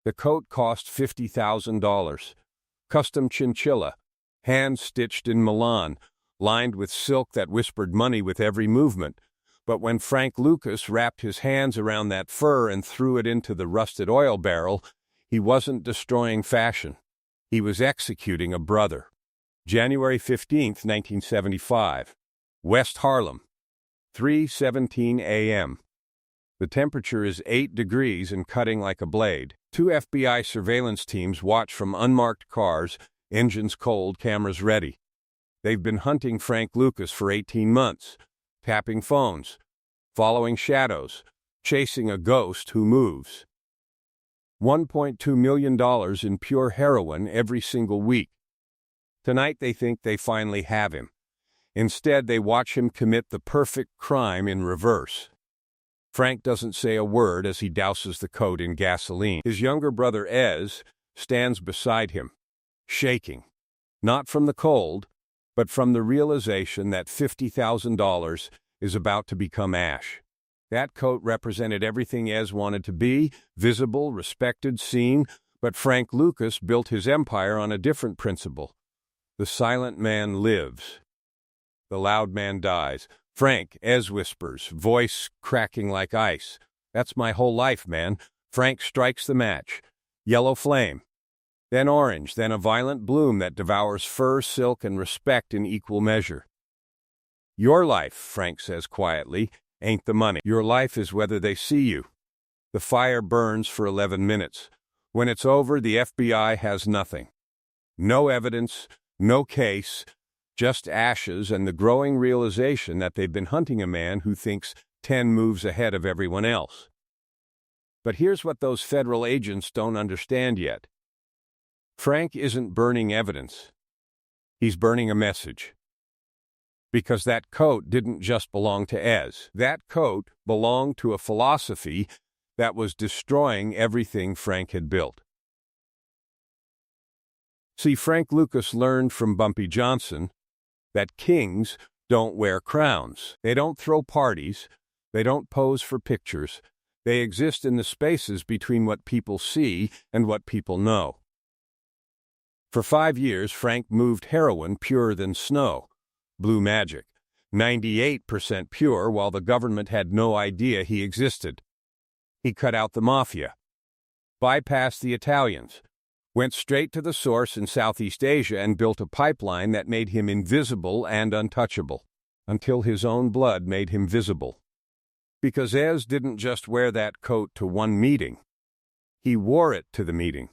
The coat cost $50,000. Custom chinchilla, hand-stitched in Milan, lined with silk that whispered money with every movement. But when Frank Lucas wrapped his hands around that fur and threw it into the rusted oil barrel, he wasn't destroying fashion. He was executing a brother. January 15, 1975. West Harlem. 3:17 a.m. The temperature is 8 degrees and cutting like a blade. 2 FBI surveillance teams watch from unmarked cars, engines cold, cameras ready. They've been hunting Frank Lucas for 18 months, tapping phones, following shadows, chasing a ghost who moves. $1.2 million in pure heroin every single week. Tonight they think they finally have him. Instead, they watch him commit the perfect crime in reverse. Frank doesn't say a word as he douses the coat in gasoline. His younger brother, Ez, stands beside him, shaking, not from the cold, but from the realization that $50,000 is about to become ash. That coat represented everything Ez wanted to be, visible, respected, seen, but Frank Lucas built his empire on a different principle. The silent man lives. The loud man dies. Frank, Ez whispers, voice cracking like ice. That's my whole life, man. Frank strikes the match. Yellow flame. Then orange, then a violent bloom that devours fur, silk, and respect in equal measure. Your life, Frank says quietly, ain't the money. Your life is whether they see you. The fire burns for 11 minutes. When it's over, the FBI has nothing. No evidence, no case, just ashes and the growing realization that they've been hunting a man who thinks 10 moves ahead of everyone else. But here's what those federal agents don't understand yet. Frank isn't burning evidence. He's burning a message. Because that coat didn't just belong to Ez. That coat belonged to a philosophy that was destroying everything Frank had built. See, Frank Lucas learned from Bumpy Johnson that kings don't wear crowns. They don't throw parties. They don't pose for pictures. They exist in the spaces between what people see and what people know. For 5 years, Frank moved heroin purer than snow. Blue magic. 98% pure, while the government had no idea he existed. He cut out the mafia. Bypassed the Italians. Went straight to the source in Southeast Asia and built a pipeline that made him invisible and untouchable, until his own blood made him visible. Because Ez didn't just wear that coat to one meeting. He wore it to the meeting.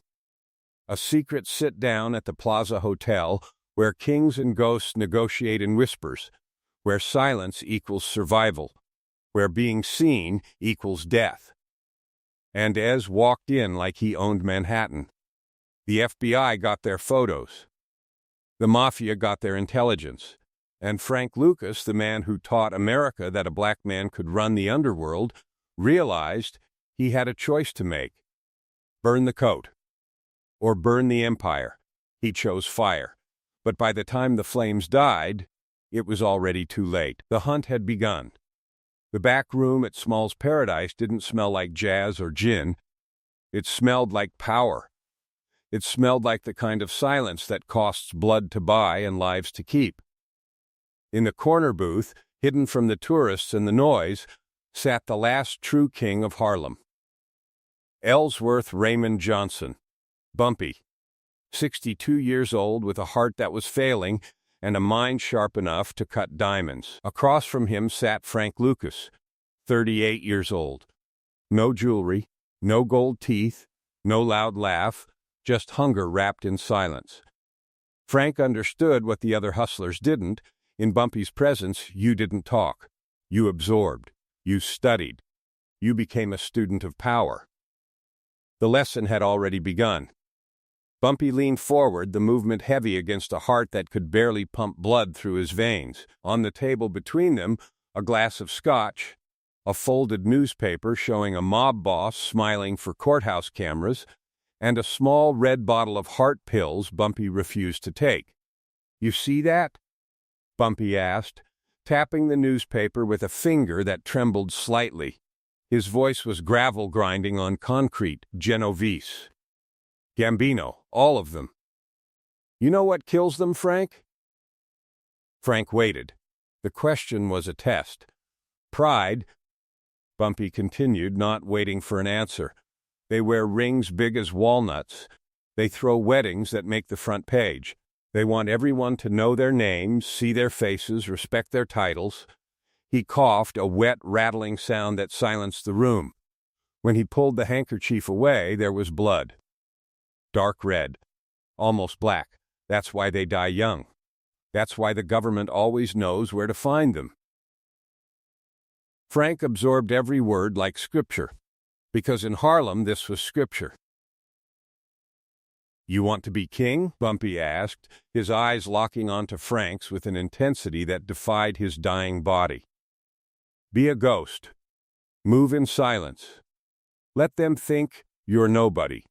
A secret sit-down at the Plaza Hotel where kings and ghosts negotiate in whispers, where silence equals survival, where being seen equals death. And Ez walked in like he owned Manhattan. The FBI got their photos. The mafia got their intelligence. And Frank Lucas, the man who taught America that a black man could run the underworld, realized he had a choice to make. Burn the coat. Or burn the empire. He chose fire. But by the time the flames died, it was already too late. The hunt had begun. The back room at Small's Paradise didn't smell like jazz or gin. It smelled like power. It smelled like the kind of silence that costs blood to buy and lives to keep. In the corner booth, hidden from the tourists and the noise, sat the last true king of Harlem. Ellsworth Raymond Johnson, Bumpy, 62 years old with a heart that was failing and a mind sharp enough to cut diamonds. Across from him sat Frank Lucas, 38 years old. No jewelry, no gold teeth, no loud laugh, just hunger wrapped in silence. Frank understood what the other hustlers didn't. In Bumpy's presence, you didn't talk. You absorbed. You studied. You became a student of power. The lesson had already begun. Bumpy leaned forward, the movement heavy against a heart that could barely pump blood through his veins. On the table between them, a glass of scotch, a folded newspaper showing a mob boss smiling for courthouse cameras, and a small red bottle of heart pills Bumpy refused to take. "You see that?" Bumpy asked, tapping the newspaper with a finger that trembled slightly. His voice was gravel grinding on concrete, Genovese. Gambino, all of them. You know what kills them, Frank? Frank waited. The question was a test. Pride, Bumpy continued, not waiting for an answer. They wear rings big as walnuts. They throw weddings that make the front page. They want everyone to know their names, see their faces, respect their titles. He coughed, a wet, rattling sound that silenced the room. When he pulled the handkerchief away, there was blood. Dark red. Almost black. That's why they die young. That's why the government always knows where to find them. Frank absorbed every word like scripture, because in Harlem this was scripture. You want to be king? Bumpy asked, his eyes locking onto Frank's with an intensity that defied his dying body. Be a ghost. Move in silence. Let them think you're nobody.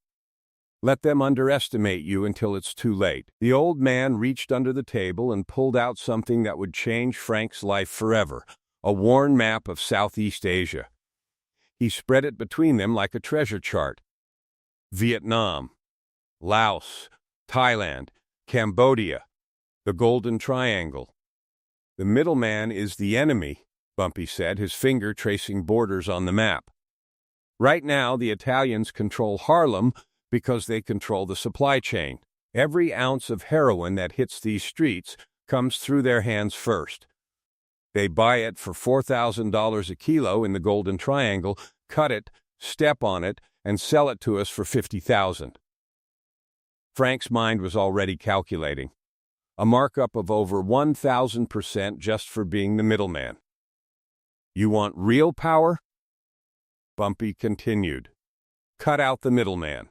Let them underestimate you until it's too late. The old man reached under the table and pulled out something that would change Frank's life forever, a worn map of Southeast Asia. He spread it between them like a treasure chart. Vietnam, Laos, Thailand, Cambodia, the Golden Triangle. The middleman is the enemy, Bumpy said, his finger tracing borders on the map. Right now, the Italians control Harlem because they control the supply chain. Every ounce of heroin that hits these streets comes through their hands first. They buy it for $4,000 a kilo in the Golden Triangle, cut it, step on it, and sell it to us for $50,000. Frank's mind was already calculating. A markup of over 1,000% just for being the middleman. You want real power? Bumpy continued. Cut out the middleman.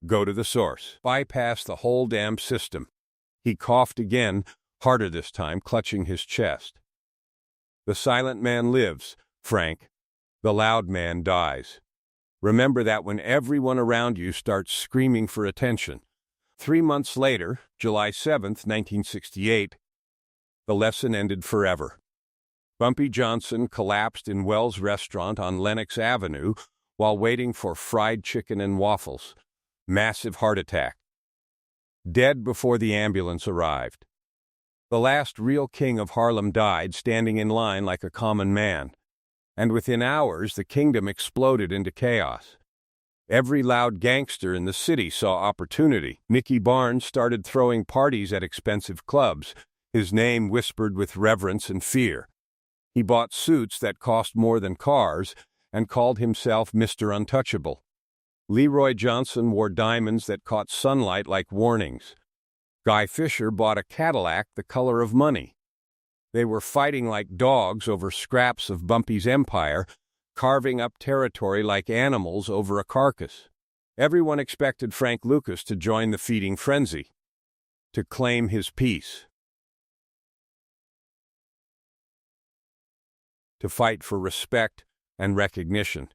Go to the source. Bypass the whole damn system. He coughed again, harder this time, clutching his chest. The silent man lives, Frank. The loud man dies. Remember that when everyone around you starts screaming for attention. 3 months later, July 7th, 1968, the lesson ended forever. Bumpy Johnson collapsed in Wells' restaurant on Lenox Avenue while waiting for fried chicken and waffles. Massive heart attack. Dead before the ambulance arrived. The last real king of Harlem died standing in line like a common man. And within hours, the kingdom exploded into chaos. Every loud gangster in the city saw opportunity. Nicky Barnes started throwing parties at expensive clubs, his name whispered with reverence and fear. He bought suits that cost more than cars and called himself Mr. Untouchable. Leroy Johnson wore diamonds that caught sunlight like warnings. Guy Fisher bought a Cadillac the color of money. They were fighting like dogs over scraps of Bumpy's empire, carving up territory like animals over a carcass. Everyone expected Frank Lucas to join the feeding frenzy, to claim his piece, to fight for respect and recognition.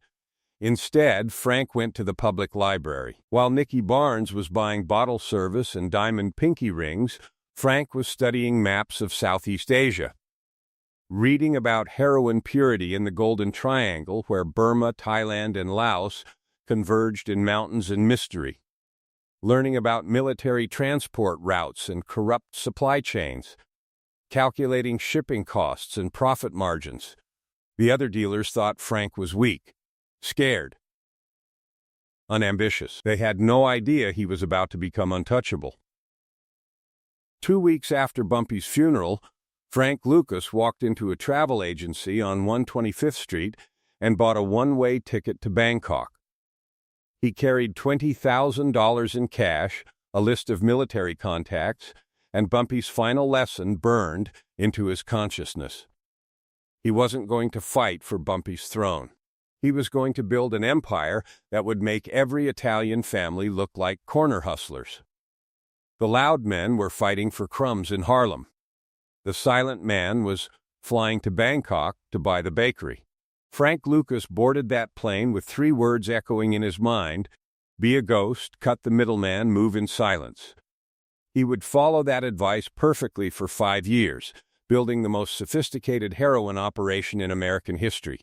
Instead, Frank went to the public library. While Nicky Barnes was buying bottle service and diamond pinky rings, Frank was studying maps of Southeast Asia. Reading about heroin purity in the Golden Triangle, where Burma, Thailand, and Laos converged in mountains and mystery. Learning about military transport routes and corrupt supply chains. Calculating shipping costs and profit margins. The other dealers thought Frank was weak, scared, unambitious. They had no idea he was about to become untouchable. 2 weeks after Bumpy's funeral, Frank Lucas walked into a travel agency on 125th Street and bought a one-way ticket to Bangkok. He carried $20,000 in cash, a list of military contacts, and Bumpy's final lesson burned into his consciousness. He wasn't going to fight for Bumpy's throne. He was going to build an empire that would make every Italian family look like corner hustlers. The loud men were fighting for crumbs in Harlem. The silent man was flying to Bangkok to buy the bakery. Frank Lucas boarded that plane with 3 words echoing in his mind: be a ghost, cut the middleman, move in silence. He would follow that advice perfectly for 5 years, building the most sophisticated heroin operation in American history.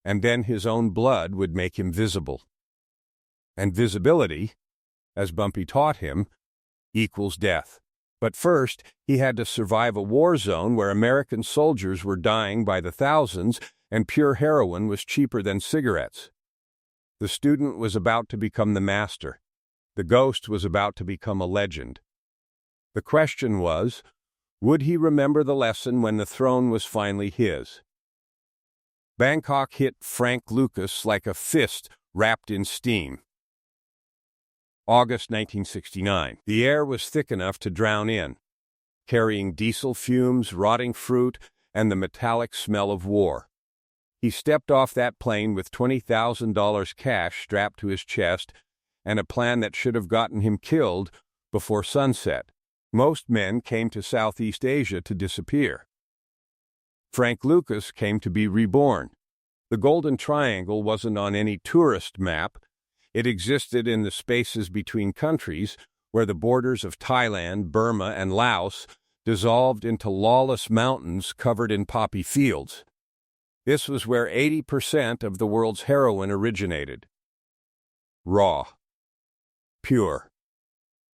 And then his own blood would make him visible. And visibility as Bumpy taught him, equals death. But first, he had to survive a war zone where American soldiers were dying by the thousands and pure heroin was cheaper than cigarettes. The student was about to become the master. The ghost was about to become a legend. The question was, would he remember the lesson when the throne was finally his? Bangkok hit Frank Lucas like a fist wrapped in steam. August 1969. The air was thick enough to drown in, carrying diesel fumes, rotting fruit, and the metallic smell of war. He stepped off that plane with $20,000 cash strapped to his chest and a plan that should have gotten him killed before sunset. Most men came to Southeast Asia to disappear. Frank Lucas came to be reborn. The Golden Triangle wasn't on any tourist map. It existed in the spaces between countries where the borders of Thailand, Burma, and Laos dissolved into lawless mountains covered in poppy fields. This was where 80% of the world's heroin originated. Raw. Pure.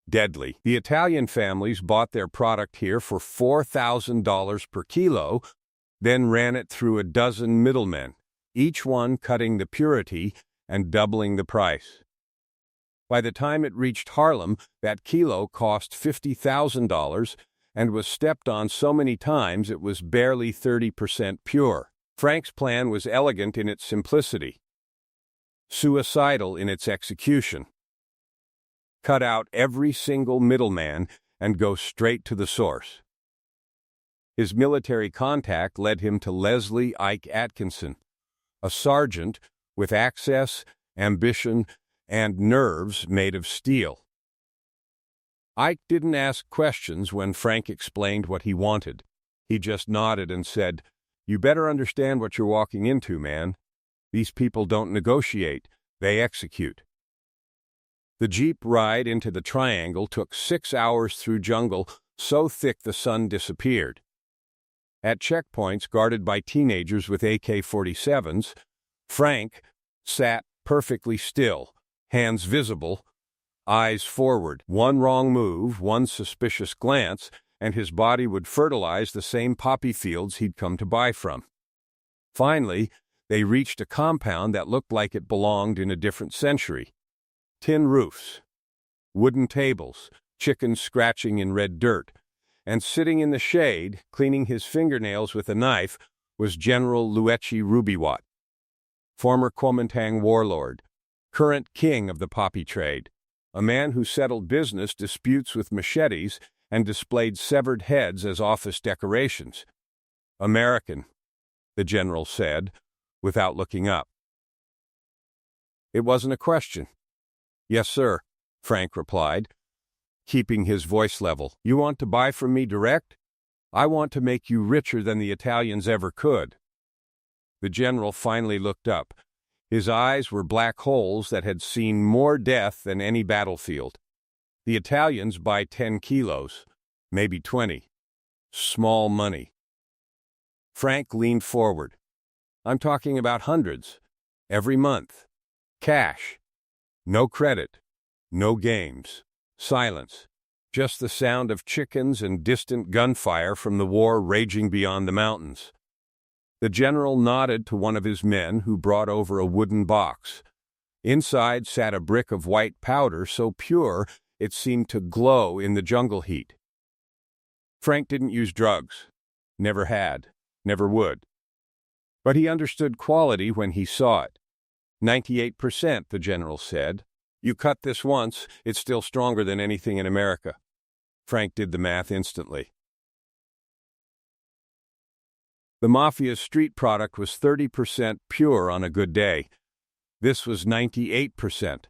Deadly. The Italian families bought their product here for $4,000 per kilo, then ran it through a dozen middlemen, each one cutting the purity and doubling the price. By the time it reached Harlem, that kilo cost $50,000 and was stepped on so many times it was barely 30% pure. Frank's plan was elegant in its simplicity, suicidal in its execution. Cut out every single middleman and go straight to the source. His military contact led him to Leslie Ike Atkinson, a sergeant with access, ambition, and nerves made of steel. Ike didn't ask questions when Frank explained what he wanted. He just nodded and said, "You better understand what you're walking into, man. These people don't negotiate, they execute." The jeep ride into the Triangle took 6 hours through jungle so thick the sun disappeared. At checkpoints guarded by teenagers with AK-47s, Frank sat perfectly still, hands visible, eyes forward. One wrong move, one suspicious glance, and his body would fertilize the same poppy fields he'd come to buy from. Finally, they reached a compound that looked like it belonged in a different century. Tin roofs, wooden tables, chickens scratching in red dirt, and sitting in the shade, cleaning his fingernails with a knife, was General Luechi Rubiwat, former Kuomintang warlord, current king of the poppy trade, a man who settled business disputes with machetes and displayed severed heads as office decorations. "American," the general said, without looking up. It wasn't a question. "Yes, sir," Frank replied, keeping his voice level. "You want to buy from me direct? I want to make you richer than the Italians ever could." The general finally looked up. His eyes were black holes that had seen more death than any battlefield. "The Italians buy 10 kilos, maybe 20. Small money." Frank leaned forward. "I'm talking about hundreds. Every month. Cash. No credit. No games. Silence. Just the sound of chickens and distant gunfire from the war raging beyond the mountains." The general nodded to one of his men who brought over a wooden box. Inside sat a brick of white powder so pure it seemed to glow in the jungle heat. Frank didn't use drugs. Never had. Never would. But he understood quality when he saw it. 98%, the general said. "You cut this once, it's still stronger than anything in America." Frank did the math instantly. The Mafia's street product was 30% pure on a good day. This was 98%.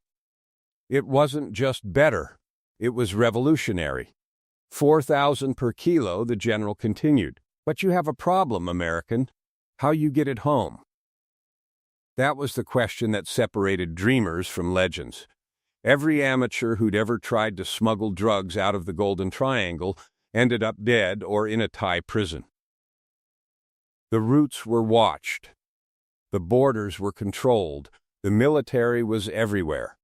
It wasn't just better, it was revolutionary. 4,000 per kilo, the general continued. "But you have a problem, American. How you get it home?" That was the question that separated dreamers from legends. Every amateur who'd ever tried to smuggle drugs out of the Golden Triangle ended up dead or in a Thai prison. The routes were watched. The borders were controlled. The military was everywhere.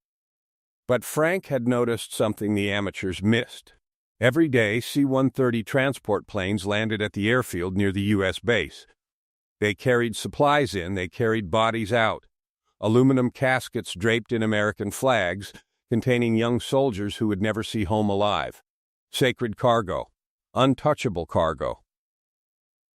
But Frank had noticed something the amateurs missed. Every day, C-130 transport planes landed at the airfield near the U.S. base. They carried supplies in, they carried bodies out. Aluminum caskets draped in American flags, containing young soldiers who would never see home alive. Sacred cargo. Untouchable cargo.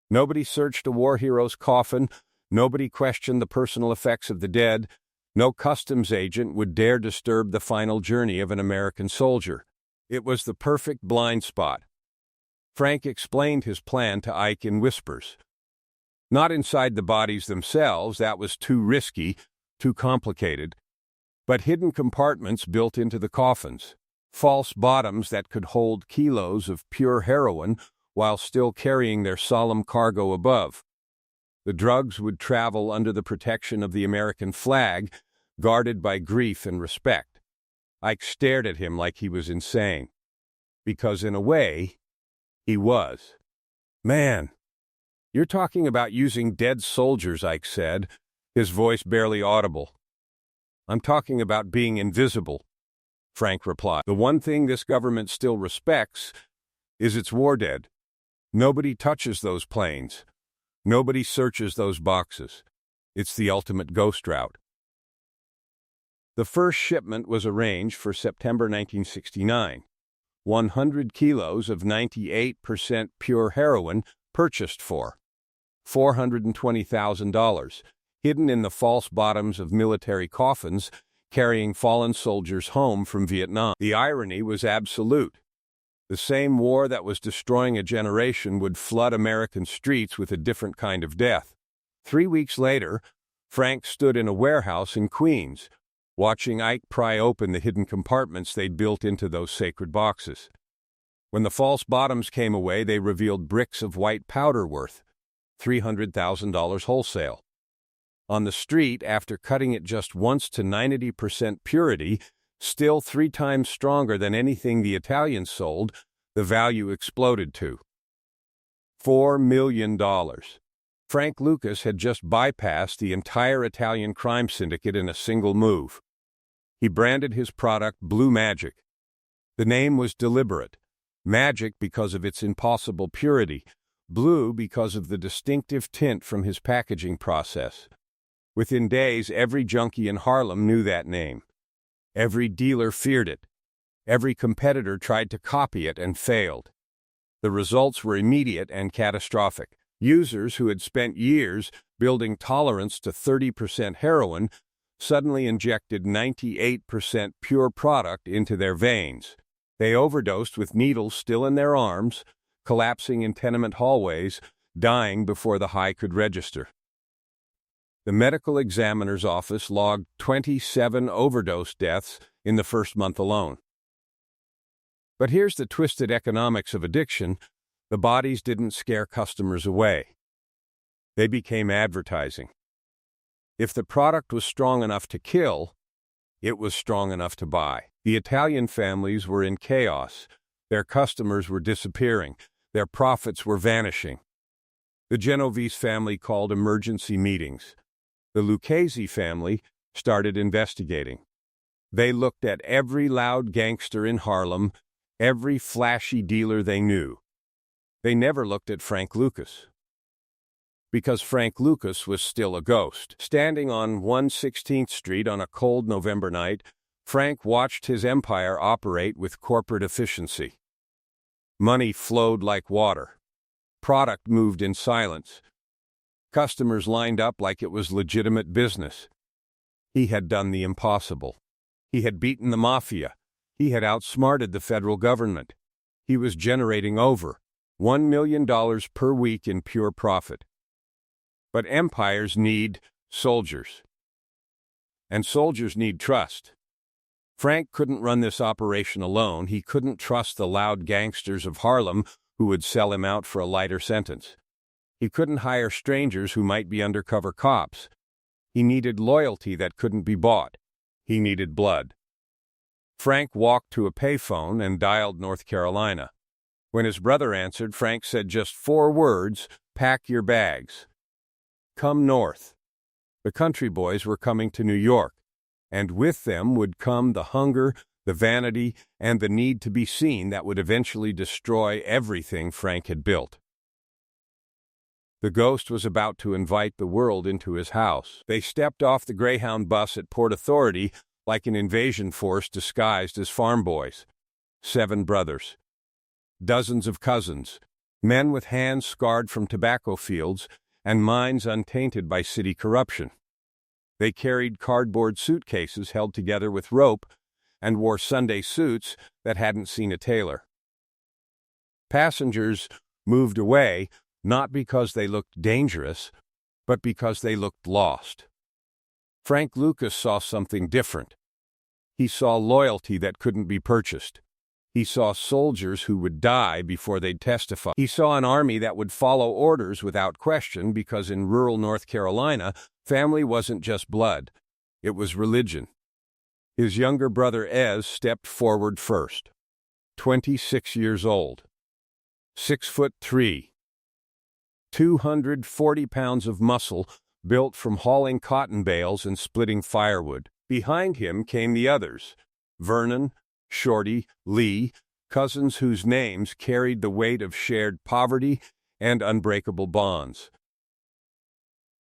Nobody searched a war hero's coffin. Nobody questioned the personal effects of the dead. No customs agent would dare disturb the final journey of an American soldier. It was the perfect blind spot. Frank explained his plan to Ike in whispers. Not inside the bodies themselves, that was too risky, too complicated, but hidden compartments built into the coffins, false bottoms that could hold kilos of pure heroin while still carrying their solemn cargo above. The drugs would travel under the protection of the American flag, guarded by grief and respect. Ike stared at him like he was insane, because in a way, he was. "Man, you're talking about using dead soldiers," Ike said, his voice barely audible. "I'm talking about being invisible," Frank replied. "The one thing this government still respects is its war dead. Nobody touches those planes. Nobody searches those boxes. It's the ultimate ghost route." The first shipment was arranged for September 1969. 100 kilos of 98% pure heroin purchased for $420,000, hidden in the false bottoms of military coffins carrying fallen soldiers home from Vietnam. The irony was absolute. The same war that was destroying a generation would flood American streets with a different kind of death. 3 weeks later, Frank stood in a warehouse in Queens, watching Ike pry open the hidden compartments they'd built into those sacred boxes. When the false bottoms came away, they revealed bricks of white powder worth $300,000 wholesale. On the street, after cutting it just once to 90% purity, still 3 times stronger than anything the Italians sold, the value exploded to $4 million. Frank Lucas had just bypassed the entire Italian crime syndicate in a single move. He branded his product Blue Magic. The name was deliberate. Magic because of its impossible purity, blue because of the distinctive tint from his packaging process. Within days, every junkie in Harlem knew that name. Every dealer feared it. Every competitor tried to copy it and failed. The results were immediate and catastrophic. Users who had spent years building tolerance to 30% heroin suddenly injected 98% pure product into their veins. They overdosed with needles still in their arms, collapsing in tenement hallways, dying before the high could register. The medical examiner's office logged 27 overdose deaths in the first month alone. But here's the twisted economics of addiction. The bodies didn't scare customers away. They became advertising. If the product was strong enough to kill, it was strong enough to buy. The Italian families were in chaos. Their customers were disappearing. Their profits were vanishing. The Genovese family called emergency meetings. The Lucchese family started investigating. They looked at every loud gangster in Harlem, every flashy dealer they knew. They never looked at Frank Lucas. Because Frank Lucas was still a ghost. Standing on 116th Street on a cold November night, Frank watched his empire operate with corporate efficiency. Money flowed like water. Product moved in silence. Customers lined up like it was legitimate business. He had done the impossible. He had beaten the mafia. He had outsmarted the federal government. He was generating over $1 million per week in pure profit. But empires need soldiers. And soldiers need trust. Frank couldn't run this operation alone. He couldn't trust the loud gangsters of Harlem who would sell him out for a lighter sentence. He couldn't hire strangers who might be undercover cops. He needed loyalty that couldn't be bought. He needed blood. Frank walked to a payphone and dialed North Carolina. When his brother answered, Frank said just 4 words, "Pack your bags. Come north." The country boys were coming to New York, and with them would come the hunger, the vanity, and the need to be seen that would eventually destroy everything Frank had built. The ghost was about to invite the world into his house. They stepped off the Greyhound bus at Port Authority like an invasion force disguised as farm boys. 7 brothers. Dozens of cousins. Men with hands scarred from tobacco fields and minds untainted by city corruption. They carried cardboard suitcases held together with rope and wore Sunday suits that hadn't seen a tailor. Passengers moved away not because they looked dangerous, but because they looked lost. Frank Lucas saw something different. He saw loyalty that couldn't be purchased. He saw soldiers who would die before they'd testify. He saw an army that would follow orders without question because in rural North Carolina, family wasn't just blood, it was religion. His younger brother Ez stepped forward first. 26 years old. 6'3". 240 pounds of muscle built from hauling cotton bales and splitting firewood. Behind him came the others, Vernon, Shorty, Lee, cousins whose names carried the weight of shared poverty and unbreakable bonds.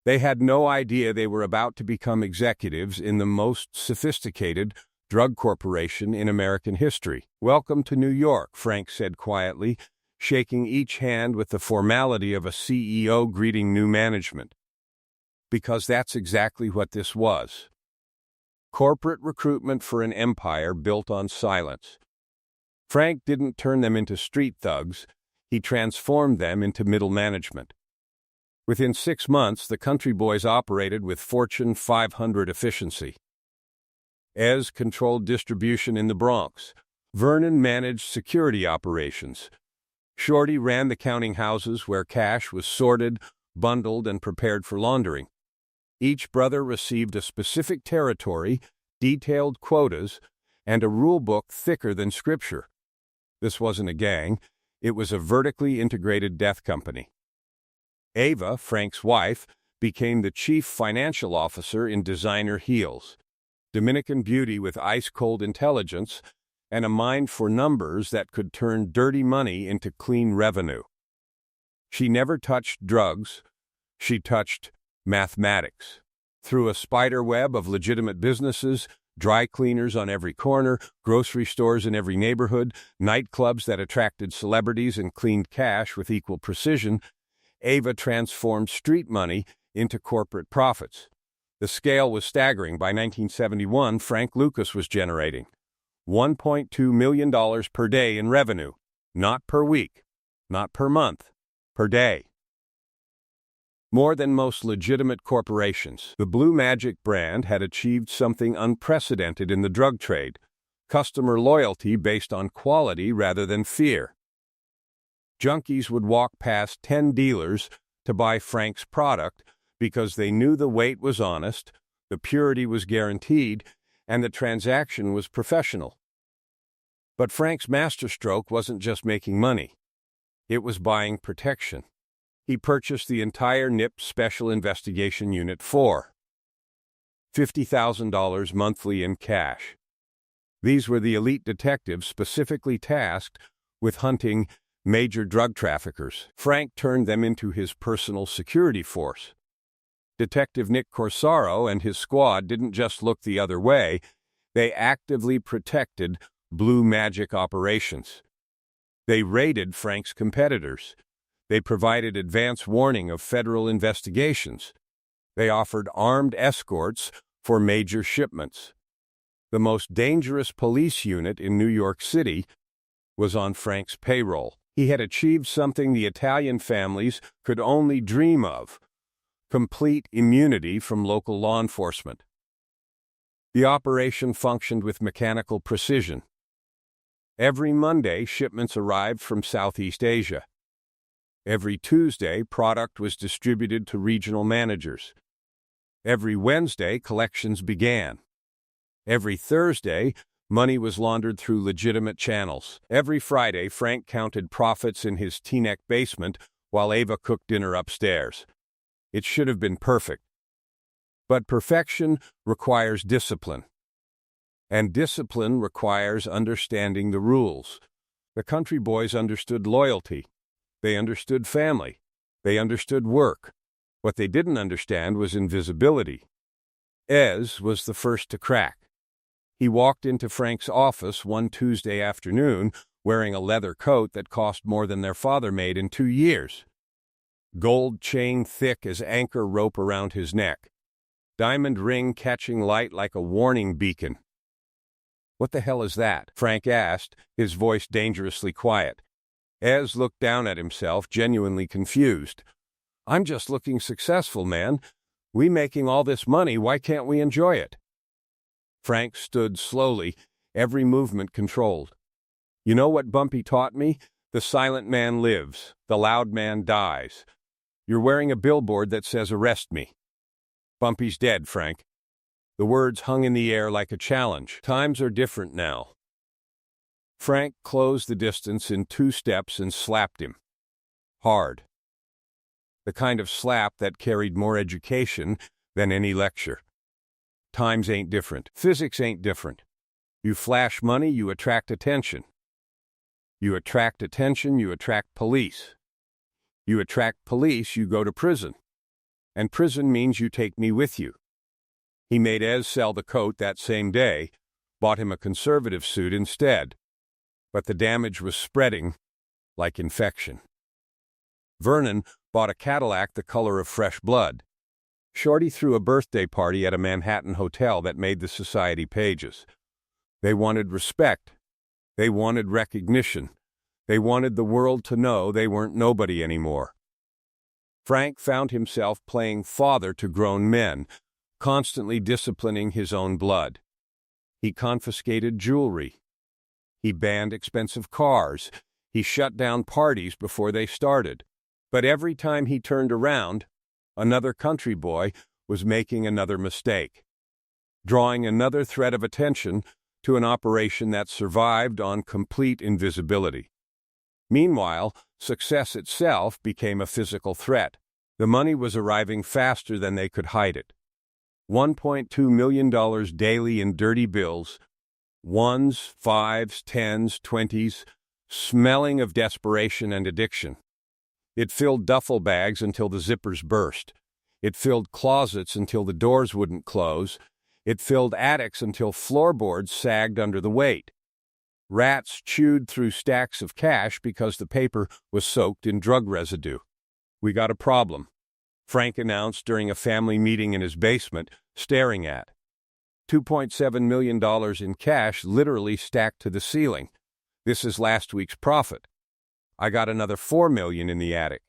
They had no idea they were about to become executives in the most sophisticated drug corporation in American history. "Welcome to New York," Frank said quietly, shaking each hand with the formality of a CEO greeting new management. Because that's exactly what this was. Corporate recruitment for an empire built on silence. Frank didn't turn them into street thugs, he transformed them into middle management. Within 6 months, the country boys operated with Fortune 500 efficiency. Ez controlled distribution in the Bronx. Vernon managed security operations. Shorty ran the counting houses where cash was sorted, bundled, and prepared for laundering. Each brother received a specific territory, detailed quotas, and a rule book thicker than scripture. This wasn't a gang, it was a vertically integrated death company. Ava, Frank's wife, became the chief financial officer in designer heels. Dominican beauty with ice-cold intelligence and a mind for numbers that could turn dirty money into clean revenue. She never touched drugs, she touched mathematics. Through a spider web of legitimate businesses, dry cleaners on every corner, grocery stores in every neighborhood, nightclubs that attracted celebrities and cleaned cash with equal precision, Ava transformed street money into corporate profits. The scale was staggering. By 1971, Frank Lucas was generating $1.2 million per day in revenue, not per week, not per month, per day. More than most legitimate corporations, the Blue Magic brand had achieved something unprecedented in the drug trade: customer loyalty based on quality rather than fear. Junkies would walk past 10 dealers to buy Frank's product because they knew the weight was honest, the purity was guaranteed, and the transaction was professional. But Frank's masterstroke wasn't just making money. It was buying protection. He purchased the entire NIP Special Investigation Unit for $50,000 monthly in cash. These were the elite detectives specifically tasked with hunting major drug traffickers. Frank turned them into his personal security force. Detective Nick Corsaro and his squad didn't just look the other way, they actively protected Blue Magic operations. They raided Frank's competitors. They provided advance warning of federal investigations. They offered armed escorts for major shipments. The most dangerous police unit in New York City was on Frank's payroll. He had achieved something the Italian families could only dream of: complete immunity from local law enforcement. The operation functioned with mechanical precision. Every Monday, shipments arrived from Southeast Asia. Every Tuesday, product was distributed to regional managers. Every Wednesday, collections began. Every Thursday, money was laundered through legitimate channels. Every Friday, Frank counted profits in his Teaneck basement while Ava cooked dinner upstairs. It should have been perfect. But perfection requires discipline. And discipline requires understanding the rules. The country boys understood loyalty. They understood family. They understood work. What they didn't understand was invisibility. Ez was the first to crack. He walked into Frank's office one Tuesday afternoon wearing a leather coat that cost more than their father made in 2 years. Gold chain thick as anchor rope around his neck. Diamond ring catching light like a warning beacon. "What the hell is that?" Frank asked, his voice dangerously quiet. Ez looked down at himself, genuinely confused. "I'm just looking successful, man. We making all this money, why can't we enjoy it?" Frank stood slowly, every movement controlled. "You know what Bumpy taught me? The silent man lives, the loud man dies. You're wearing a billboard that says arrest me." "Bumpy's dead, Frank." The words hung in the air like a challenge. Times are different now. Frank closed the distance in 2 steps and slapped him. Hard. The kind of slap that carried more education than any lecture. Times ain't different. Physics ain't different. You flash money, you attract attention. You attract attention, you attract police. You attract police, you go to prison. And prison means you take me with you. He made Ez sell the coat that same day, bought him a conservative suit instead. But the damage was spreading like infection. Vernon bought a Cadillac the color of fresh blood. Shorty threw a birthday party at a Manhattan hotel that made the society pages. They wanted respect. They wanted recognition. They wanted the world to know they weren't nobody anymore. Frank found himself playing father to grown men, constantly disciplining his own blood. He confiscated jewelry. He banned expensive cars. He shut down parties before they started. But every time he turned around, another country boy was making another mistake, drawing another thread of attention to an operation that survived on complete invisibility. Meanwhile, success itself became a physical threat. The money was arriving faster than they could hide it. $1.2 million daily in dirty bills, 1s, 5s, 10s, 20s, smelling of desperation and addiction. It filled duffel bags until the zippers burst. It filled closets until the doors wouldn't close. It filled attics until floorboards sagged under the weight. Rats chewed through stacks of cash because the paper was soaked in drug residue. "We got a problem," Frank announced during a family meeting in his basement, staring at $2.7 million in cash literally stacked to the ceiling. "This is last week's profit. I got another $4 million in the attic.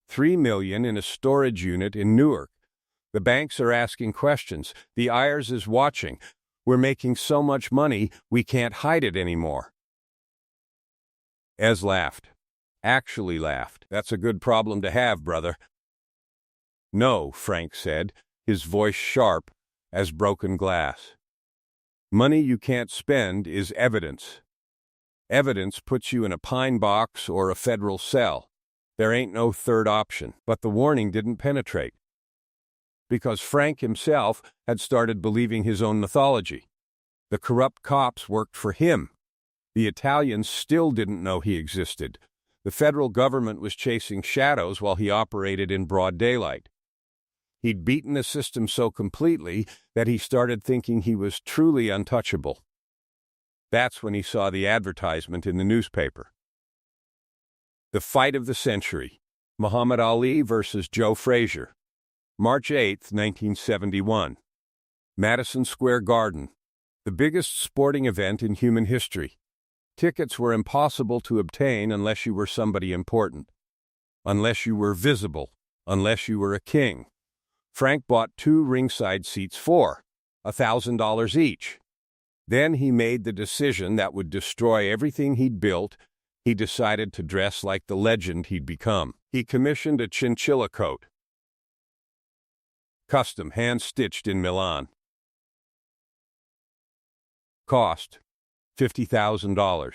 $3 million in a storage unit in Newark. The banks are asking questions. The IRS is watching. We're making so much money, we can't hide it anymore." Ez laughed. Actually laughed. "That's a good problem to have, brother." "No," Frank said, his voice sharp as broken glass. "Money you can't spend is evidence. Evidence puts you in a pine box or a federal cell. There ain't no third option." But the warning didn't penetrate. Because Frank himself had started believing his own mythology. The corrupt cops worked for him. The Italians still didn't know he existed. The federal government was chasing shadows while he operated in broad daylight. He'd beaten the system so completely that he started thinking he was truly untouchable. That's when he saw the advertisement in the newspaper. The Fight of the Century, Muhammad Ali versus Joe Frazier. March 8, 1971. Madison Square Garden, the biggest sporting event in human history. Tickets were impossible to obtain unless you were somebody important, unless you were visible, unless you were a king. Frank bought 2 ringside seats for $1,000 each. Then he made the decision that would destroy everything he'd built. He decided to dress like the legend he'd become. He commissioned a chinchilla coat, custom hand-stitched in Milan. Cost $50,000.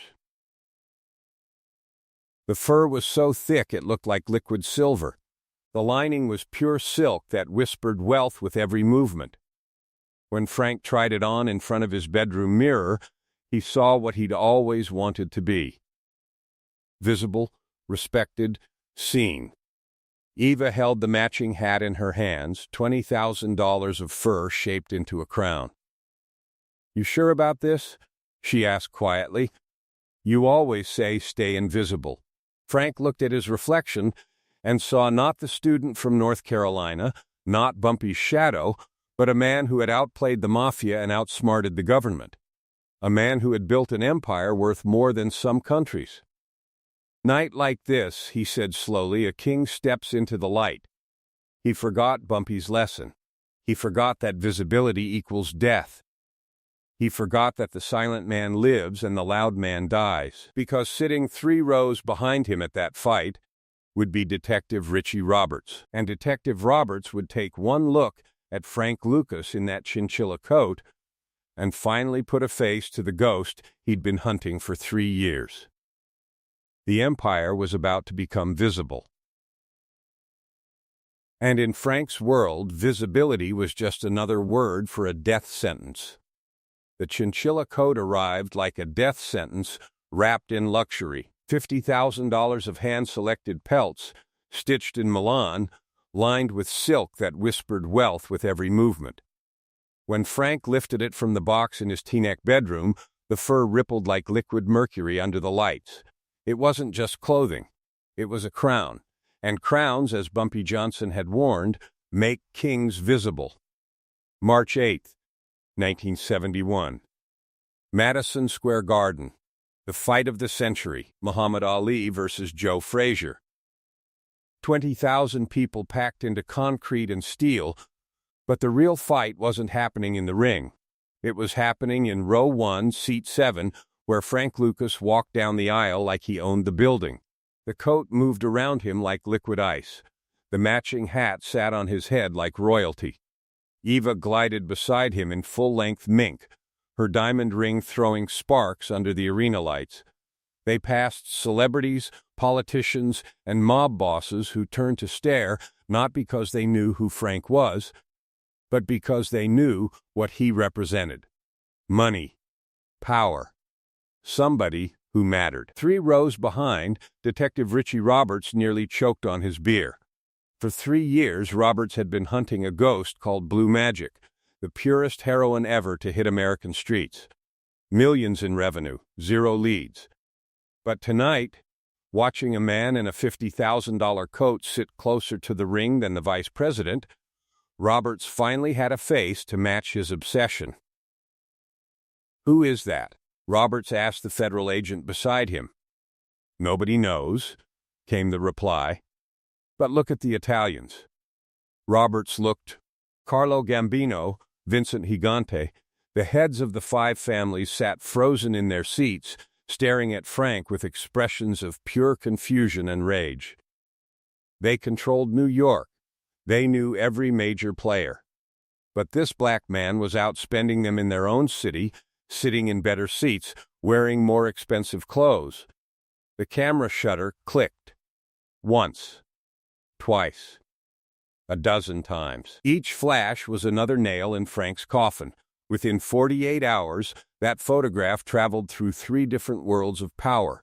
The fur was so thick it looked like liquid silver. The lining was pure silk that whispered wealth with every movement. When Frank tried it on in front of his bedroom mirror, he saw what he'd always wanted to be. Visible, respected, seen. Eva held the matching hat in her hands, $20,000 of fur shaped into a crown. "You sure about this?" she asked quietly. "You always say stay invisible." Frank looked at his reflection and saw not the student from North Carolina, not Bumpy's shadow, but a man who had outplayed the mafia and outsmarted the government. A man who had built an empire worth more than some countries. "Night like this," he said slowly, "a king steps into the light." He forgot Bumpy's lesson. He forgot that visibility equals death. He forgot that the silent man lives and the loud man dies, because sitting 3 rows behind him at that fight would be Detective Richie Roberts, and Detective Roberts would take one look at Frank Lucas in that chinchilla coat and finally put a face to the ghost he'd been hunting for 3 years. The empire was about to become visible. And in Frank's world, visibility was just another word for a death sentence. The chinchilla coat arrived like a death sentence wrapped in luxury. $50,000 of hand-selected pelts, stitched in Milan, lined with silk that whispered wealth with every movement. When Frank lifted it from the box in his Teaneck bedroom, the fur rippled like liquid mercury under the lights. It wasn't just clothing. It was a crown. And crowns, as Bumpy Johnson had warned, make kings visible. March 8, 1971. Madison Square Garden. The fight of the century, Muhammad Ali versus Joe Frazier. 20,000 people packed into concrete and steel, but the real fight wasn't happening in the ring. It was happening in row 1, seat 7, where Frank Lucas walked down the aisle like he owned the building. The coat moved around him like liquid ice. The matching hat sat on his head like royalty. Eva glided beside him in full-length mink, her diamond ring throwing sparks under the arena lights. They passed celebrities, politicians, and mob bosses who turned to stare, not because they knew who Frank was, but because they knew what he represented. Money. Power. Somebody who mattered. 3 rows behind, Detective Richie Roberts nearly choked on his beer. For 3 years, Roberts had been hunting a ghost called Blue Magic, the purest heroin ever to hit American streets. Millions in revenue, 0 leads. But tonight, watching a man in a $50,000 coat sit closer to the ring than the vice president, Roberts finally had a face to match his obsession. "Who is that?" Roberts asked the federal agent beside him. "Nobody knows," came the reply. "But look at the Italians." Roberts looked. Carlo Gambino, Vincent Gigante, the heads of the 5 families sat frozen in their seats, staring at Frank with expressions of pure confusion and rage. They controlled New York. They knew every major player. But this black man was outspending them in their own city, sitting in better seats, wearing more expensive clothes. The camera shutter clicked. Once. Twice. A dozen times. Each flash was another nail in Frank's coffin. Within 48 hours, that photograph traveled through 3 different worlds of power,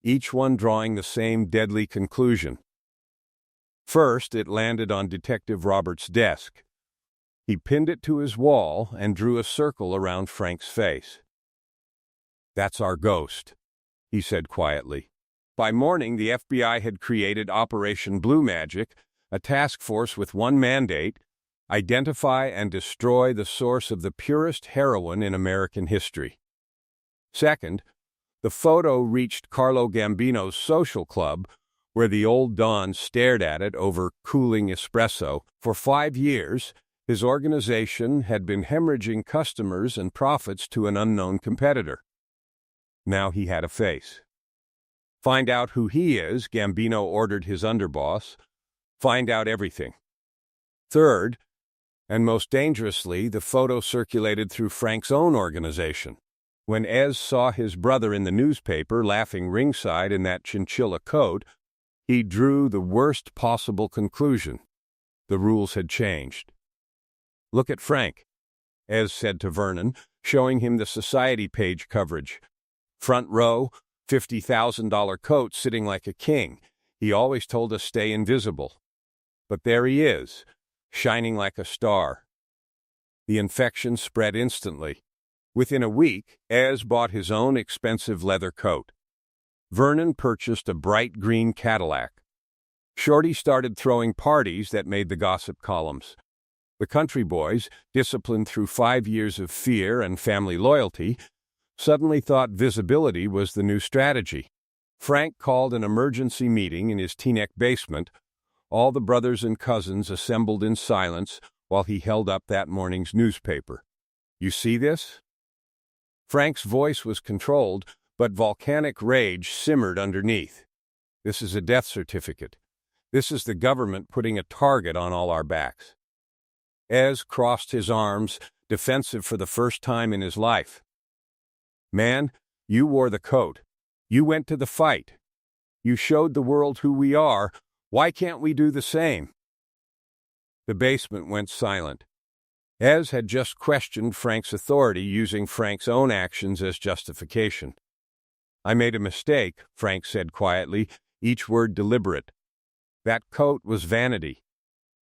each one drawing the same deadly conclusion. First, it landed on Detective Roberts' desk. He pinned it to his wall and drew a circle around Frank's face. "That's our ghost," he said quietly. By morning, the FBI had created Operation Blue Magic, a task force with one mandate: identify and destroy the source of the purest heroin in American history. Second, the photo reached Carlo Gambino's social club, where the old Don stared at it over cooling espresso. For 5 years, his organization had been hemorrhaging customers and profits to an unknown competitor. Now he had a face. "Find out who he is," Gambino ordered his underboss. "Find out everything." Third, and most dangerously, the photo circulated through Frank's own organization. When Ez saw his brother in the newspaper laughing ringside in that chinchilla coat, he drew the worst possible conclusion. The rules had changed. "Look at Frank." Ez said to Vernon, showing him the society page coverage. Front row, $50,000 coat sitting like a king. He always told us stay invisible. But there he is, shining like a star. The infection spread instantly. Within a week, Ez bought his own expensive leather coat. Vernon purchased a bright green Cadillac. Shorty started throwing parties that made the gossip columns. The country boys, disciplined through 5 years of fear and family loyalty, suddenly thought visibility was the new strategy. Frank called an emergency meeting in his Teaneck basement. All the brothers and cousins assembled in silence while he held up that morning's newspaper. "You see this?" Frank's voice was controlled, but volcanic rage simmered underneath. "This is a death certificate. This is the government putting a target on all our backs." Ez crossed his arms, defensive for the first time in his life. "Man, you wore the coat. You went to the fight. You showed the world who we are. Why can't we do the same?" The basement went silent. Ez had just questioned Frank's authority, using Frank's own actions as justification. "I made a mistake," Frank said quietly, each word deliberate. "That coat was vanity.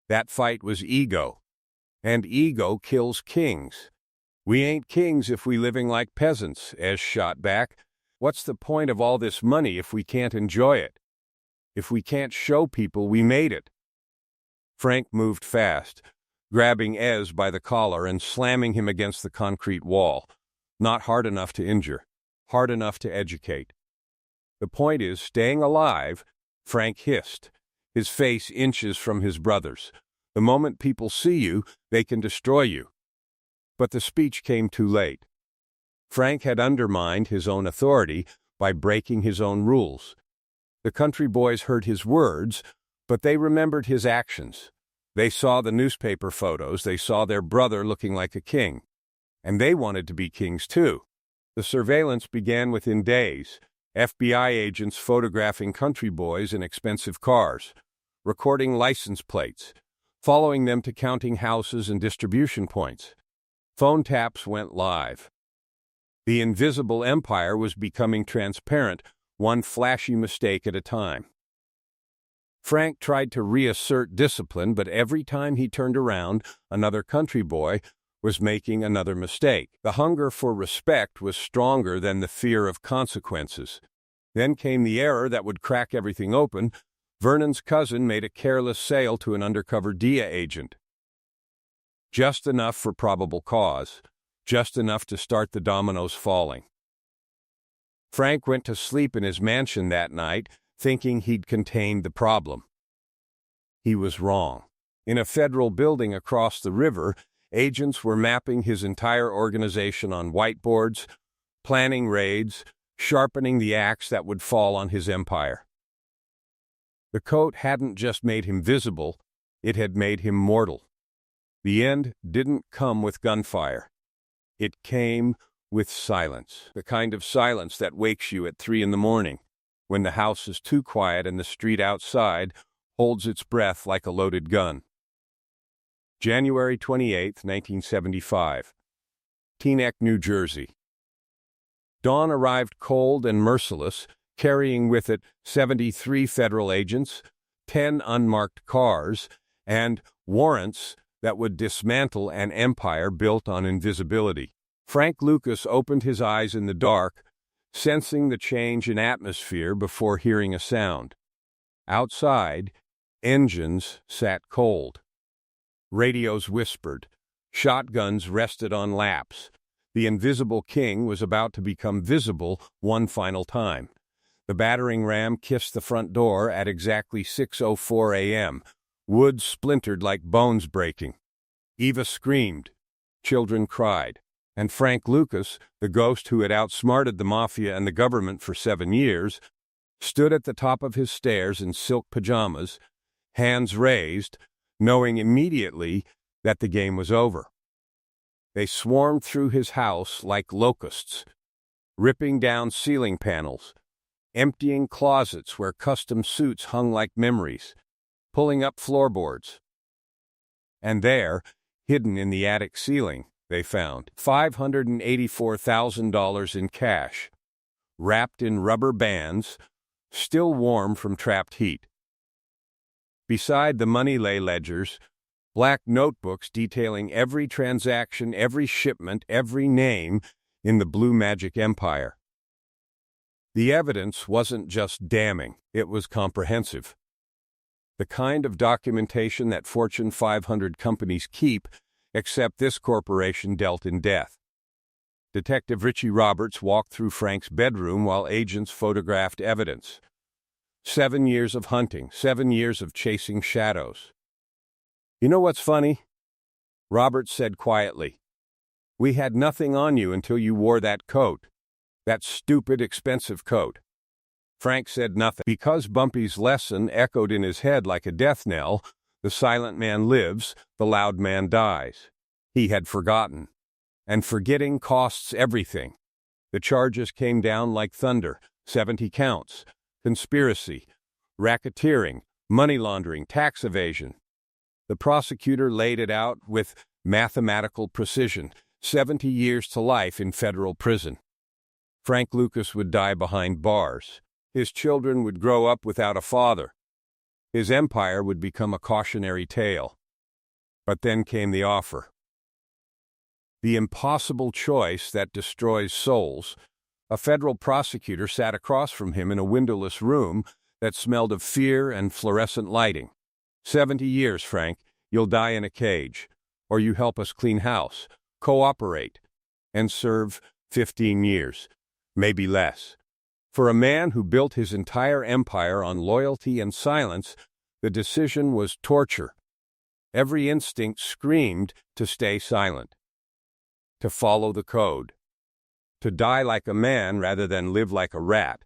That fight was ego. And ego kills kings. We ain't kings if we living like peasants," Ez shot back. "What's the point of all this money if we can't enjoy it? If we can't show people we made it?" Frank moved fast, grabbing Ez by the collar and slamming him against the concrete wall. Not hard enough to injure, hard enough to educate. "The point is staying alive," Frank hissed, his face inches from his brother's. "The moment people see you, they can destroy you." But the speech came too late. Frank had undermined his own authority by breaking his own rules. The country boys heard his words, but they remembered his actions. They saw the newspaper photos, they saw their brother looking like a king. And they wanted to be kings too. The surveillance began within days, FBI agents photographing country boys in expensive cars, recording license plates, following them to counting houses and distribution points. Phone taps went live. The invisible empire was becoming transparent, one flashy mistake at a time. Frank tried to reassert discipline, but every time he turned around, another country boy was making another mistake. The hunger for respect was stronger than the fear of consequences. Then came the error that would crack everything open. Vernon's cousin made a careless sale to an undercover DEA agent. Just enough for probable cause, just enough to start the dominoes falling. Frank went to sleep in his mansion that night, thinking he'd contained the problem. He was wrong. In a federal building across the river, agents were mapping his entire organization on whiteboards, planning raids, sharpening the axe that would fall on his empire. The coat hadn't just made him visible, it had made him mortal. The end didn't come with gunfire. It came with silence, the kind of silence that wakes you at 3 a.m, when the house is too quiet and the street outside holds its breath like a loaded gun. January 28, 1975. Teaneck, New Jersey. Dawn arrived cold and merciless, carrying with it 73 federal agents, 10 unmarked cars, and warrants that would dismantle an empire built on invisibility. Frank Lucas opened his eyes in the dark, sensing the change in atmosphere before hearing a sound. Outside, engines sat cold. Radios whispered. Shotguns rested on laps. The invisible king was about to become visible one final time. The battering ram kissed the front door at exactly 6:04 a.m. Wood splintered like bones breaking. Eva screamed. Children cried. And Frank Lucas, the ghost who had outsmarted the mafia and the government for 7 years, stood at the top of his stairs in silk pajamas, hands raised, knowing immediately that the game was over. They swarmed through his house like locusts, ripping down ceiling panels, emptying closets where custom suits hung like memories, pulling up floorboards. And there, hidden in the attic ceiling, they found $584,000 in cash, wrapped in rubber bands, still warm from trapped heat. Beside the money lay ledgers, black notebooks detailing every transaction, every shipment, every name in the Blue Magic Empire. The evidence wasn't just damning, it was comprehensive. The kind of documentation that Fortune 500 companies keep, except this corporation dealt in death. Detective Richie Roberts walked through Frank's bedroom while agents photographed evidence. 7 years of hunting, 7 years of chasing shadows. "You know what's funny?" Roberts said quietly. "We had nothing on you until you wore that coat. That stupid, expensive coat." Frank said nothing. Because Bumpy's lesson echoed in his head like a death knell, the silent man lives, the loud man dies. He had forgotten. And forgetting costs everything. The charges came down like thunder, 70 counts. Conspiracy, racketeering, money laundering, tax evasion. The prosecutor laid it out with mathematical precision, 70 years to life in federal prison. Frank Lucas would die behind bars. His children would grow up without a father. His empire would become a cautionary tale. But then came the offer. The impossible choice that destroys souls. A federal prosecutor sat across from him in a windowless room that smelled of fear and fluorescent lighting. 70 years, Frank. You'll die in a cage. Or you help us clean house, cooperate, and serve 15 years, maybe less. For a man who built his entire empire on loyalty and silence, the decision was torture. Every instinct screamed to stay silent, to follow the code, to die like a man rather than live like a rat.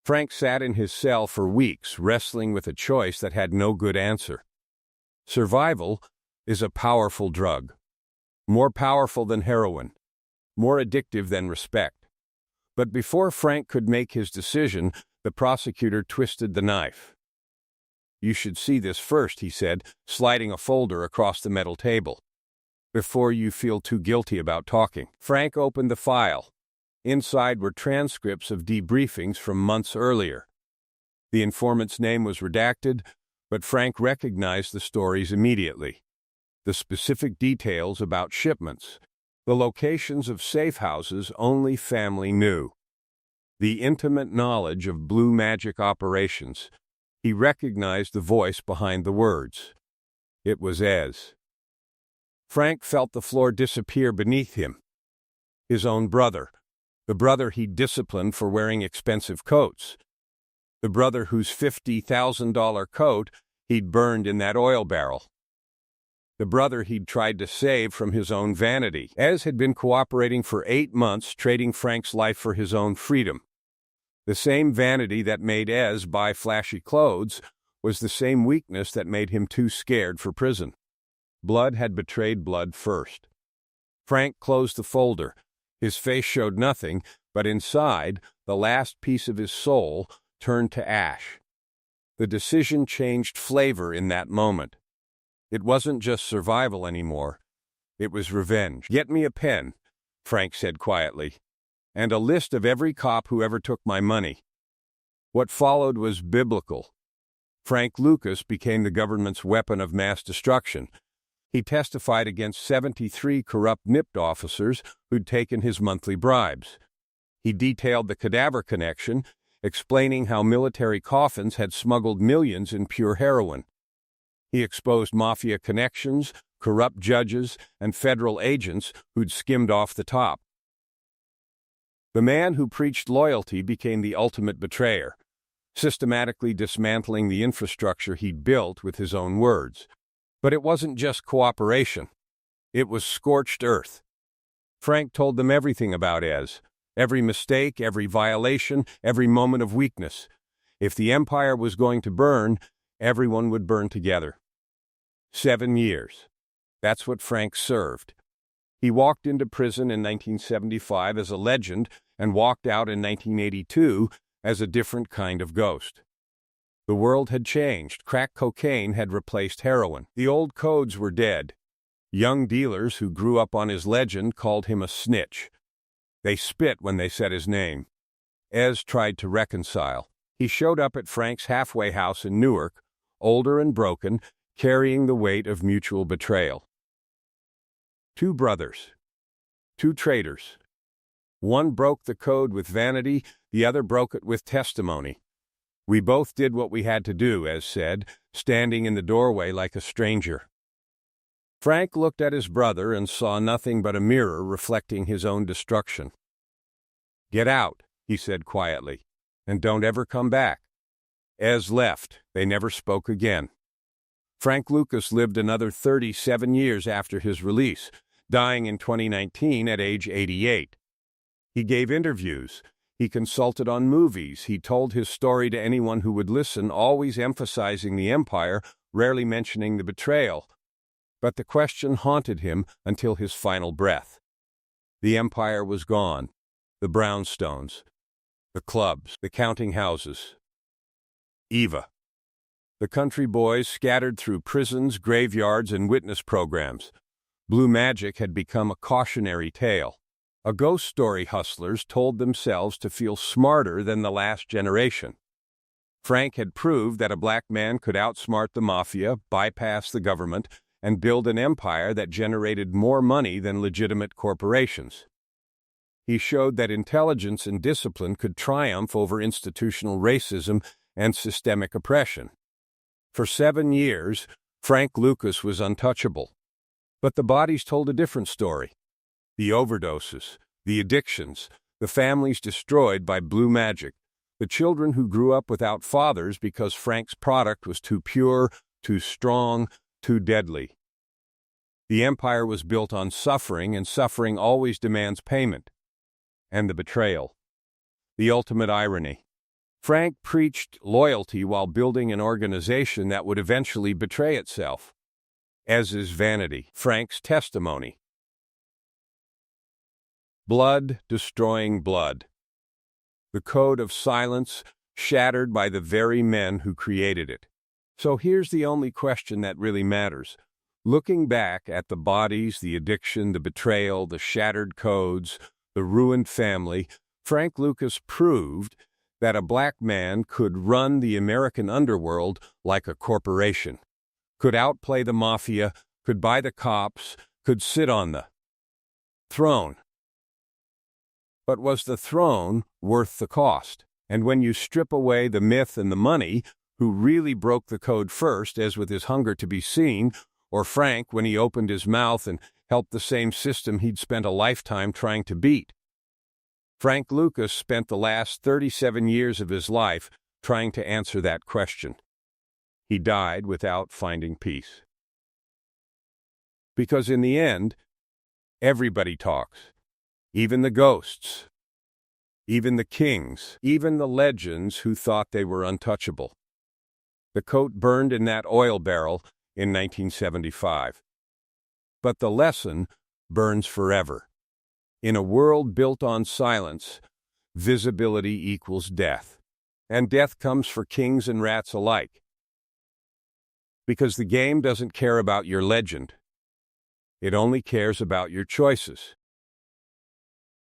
Frank sat in his cell for weeks, wrestling with a choice that had no good answer. Survival is a powerful drug, more powerful than heroin, more addictive than respect. But before Frank could make his decision, the prosecutor twisted the knife. "You should see this first," he said, sliding a folder across the metal table. "Before you feel too guilty about talking." Frank opened the file. Inside were transcripts of debriefings from months earlier. The informant's name was redacted, but Frank recognized the stories immediately. The specific details about shipments, the locations of safe houses only family knew, the intimate knowledge of Blue Magic operations. He recognized the voice behind the words. It was Ez. Frank felt the floor disappear beneath him. His own brother, the brother he'd disciplined for wearing expensive coats, the brother whose $50,000 coat he'd burned in that oil barrel, the brother he'd tried to save from his own vanity. Ez had been cooperating for 8 months, trading Frank's life for his own freedom. The same vanity that made Ez buy flashy clothes was the same weakness that made him too scared for prison. Blood had betrayed blood first. Frank closed the folder. His face showed nothing, but inside, the last piece of his soul turned to ash. The decision changed flavor in that moment. It wasn't just survival anymore. It was revenge. "Get me a pen," Frank said quietly, "and a list of every cop who ever took my money." What followed was biblical. Frank Lucas became the government's weapon of mass destruction. He testified against 73 corrupt NIPT officers who'd taken his monthly bribes. He detailed the cadaver connection, explaining how military coffins had smuggled millions in pure heroin. He exposed mafia connections, corrupt judges, and federal agents who'd skimmed off the top. The man who preached loyalty became the ultimate betrayer, systematically dismantling the infrastructure he'd built with his own words. But it wasn't just cooperation. It was scorched earth. Frank told them everything about Ez, every mistake, every violation, every moment of weakness. If the empire was going to burn, everyone would burn together. 7 years. That's what Frank served. He walked into prison in 1975 as a legend and walked out in 1982 as a different kind of ghost. The world had changed. Crack cocaine had replaced heroin. The old codes were dead. Young dealers who grew up on his legend called him a snitch. They spit when they said his name. Ez tried to reconcile. He showed up at Frank's halfway house in Newark, older and broken, carrying the weight of mutual betrayal. Two brothers. Two traitors. One broke the code with vanity, the other broke it with testimony. We both did what we had to do, Ez said, standing in the doorway like a stranger. Frank looked at his brother and saw nothing but a mirror reflecting his own destruction. "Get out," he said quietly, "and don't ever come back." Ez left. They never spoke again. Frank Lucas lived another 37 years after his release, dying in 2019 at age 88. He gave interviews. He consulted on movies. He told his story to anyone who would listen, always emphasizing the empire, rarely mentioning the betrayal. But the question haunted him until his final breath. The empire was gone. The brownstones, the clubs, the counting houses. Eva. The country boys scattered through prisons, graveyards, and witness programs. Blue magic had become a cautionary tale. A ghost story hustlers told themselves to feel smarter than the last generation. Frank had proved that a black man could outsmart the mafia, bypass the government, and build an empire that generated more money than legitimate corporations. He showed that intelligence and discipline could triumph over institutional racism and systemic oppression. For 7 years, Frank Lucas was untouchable. But the bodies told a different story. The overdoses, the addictions, the families destroyed by blue magic, the children who grew up without fathers because Frank's product was too pure, too strong, too deadly. The empire was built on suffering, and suffering always demands payment. And the betrayal. The ultimate irony. Frank preached loyalty while building an organization that would eventually betray itself. Ez's vanity, Frank's testimony. Blood destroying blood. The code of silence shattered by the very men who created it. So here's the only question that really matters. Looking back at the bodies, the addiction, the betrayal, the shattered codes, the ruined family, Frank Lucas proved that a black man could run the American underworld like a corporation, could outplay the mafia, could buy the cops, could sit on the throne. But was the throne worth the cost? And when you strip away the myth and the money, who really broke the code first, as with his hunger to be seen, or Frank when he opened his mouth and helped the same system he'd spent a lifetime trying to beat? Frank Lucas spent the last 37 years of his life trying to answer that question. He died without finding peace. Because in the end, everybody talks. Even the ghosts. Even the kings. Even the legends who thought they were untouchable. The coat burned in that oil barrel in 1975. But the lesson burns forever. In a world built on silence, visibility equals death. And death comes for kings and rats alike. Because the game doesn't care about your legend. It only cares about your choices.